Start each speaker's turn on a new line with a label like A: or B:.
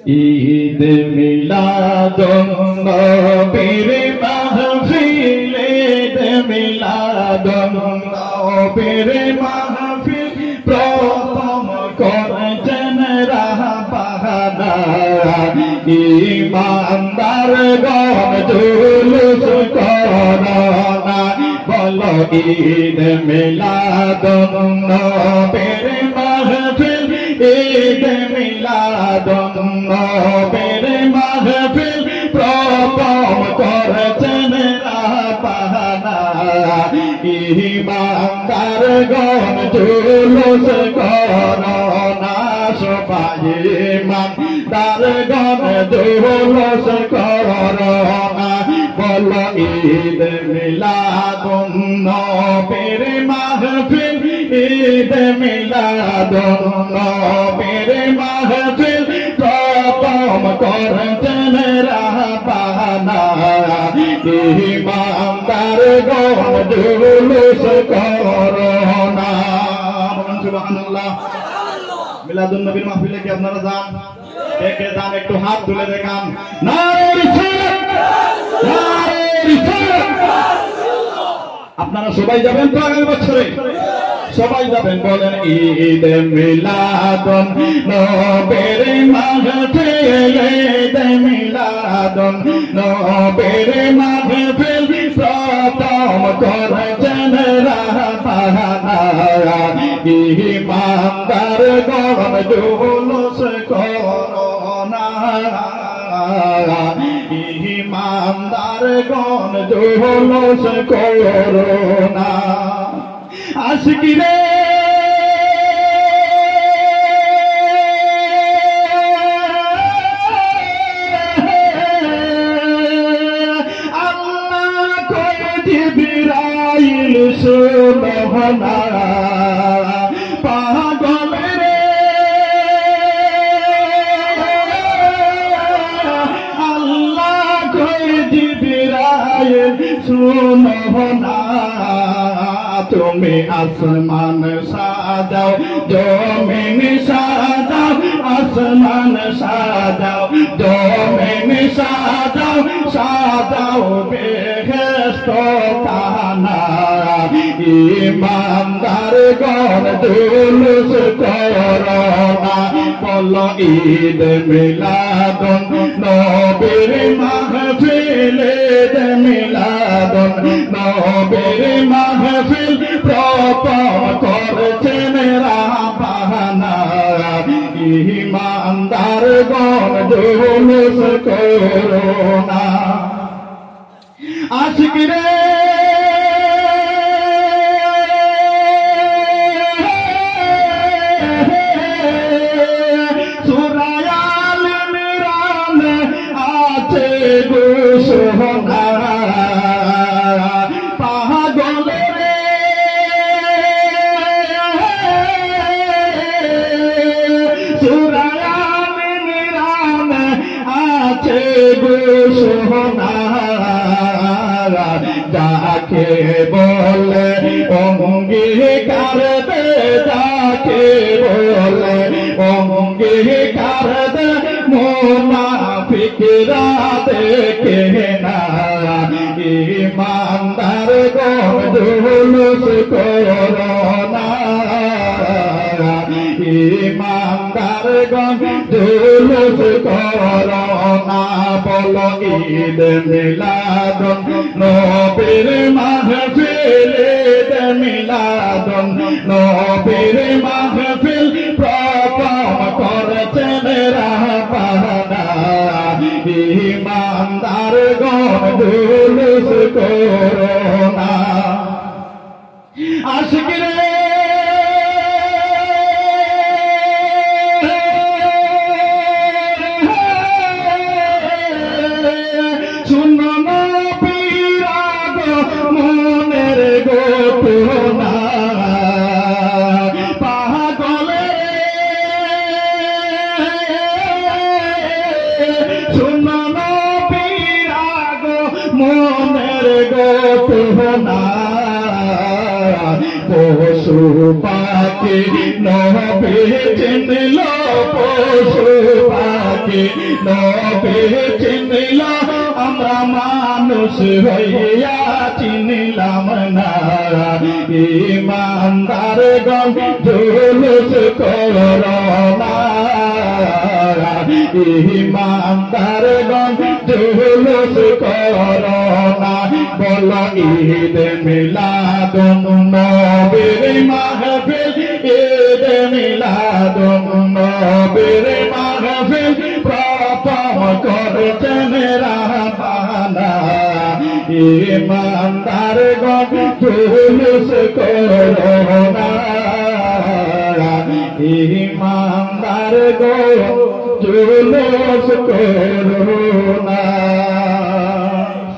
A: ঈদ মিলাদুন নবীর মাহফিল, ঈদ মিলাদুন নবীর মাহফিল, প্রথম করেছেন রাহবানা। ঈমানদার গণ জুলুস করোনা, বলো ঈদ মিলাদুন নবীর মাহফিল, ঈদ মিলাদুন নবীর মাহফিল, প্রথম করেছেন রাহবানা। ঈমানদার গণ জুলুস করোনা, সবাই ঈমানদার গণ জুলুস করোনা, বলো ঈদ মিলাদুন নবীর মাহফিল, ঈদ মিলাদুন নবীর মাহফিল, প্রথম করেছেন রাহবানা। ঈমানদার গণ জুলুস করোনা। সুবহানাল্লাহ। মিলাদুন নবীর মাহফিলে কি আপনারা যান? কে কে যান একটু হাত তুলে দেখান। নারে রিসালাত, নারে রিসালাত। আপনারা সবাই যাবেন তো আগামী বছরে? সবাই যাবেন, বলেন ঈদ মিলাদুন নবীর মাহফিল, ঈদ মিলাদুন নবীর মাহফিল, প্রথম করেছেন রাহবানা। ঈমানদার গণ জুলুস করোনা, ঈমানদার গণ জুলুস করোনা। আশিকি রে আল্লাহ কয় জিবরাইল সুবহানা, পাগল রে আল্লাহ কয় জিবরাইল সুবহানা। তুমি আসমান সাজাও, জমিন সাজাও, আসমান সাজাও, জমিন সাজাও, সাজাও বেহেশত খানা। ঈমানদার গণ জুলুস করোনা, বলো ঈদ মিলাদুন নবীর মাহফিল, ঈদ মিলাদুন নবীর মাহফিল, প্রথম করেছেন রাহবানা। ঈমানদার গণ জুলুস করোনা। আশিকি রে সুরায়াল মিরান আছে গো সোহনা, পাগল রে সুরায়াল মিরান আছে গো সোহনা। যাকে বলে অঙ্গীকার দে, যাকে বলে অঙ্গীকার দে, মুনাফিকরা দেখে না। ঈমানদার গণ জুলুস করোনা, ঈমানদার গণ জুলুস করোনা, বলো ঈদ মিলাদুন নবীর মাহফিল, ঈদ মিলাদুন নবীর মাহফিল, প্রথম করেছেন রাহবানা। ঈমানদার গণ জুলুস করোনা। আশিকি রে শুনো নবীর আগমনের ঘটনা, পাগল শুনো নবীর আগমনের ঘটনা। পশু পাখি নবী চিনল, পশু পাখি নবী চিনলাম আমরা মানুষ হইয়া চিনলাম না ইমানদার গণ জুলুস করো না ইমানদার গণ জুলুস করো না বলো ঈদ মিলাদুন নবীর মাহফিল ঈদ মিলাদুন নবীর মাহফিল প্রথম করছেন রাব্বানা ইমানদার গণ জুলুস করো না ইমানদার গণ জুলুস করো না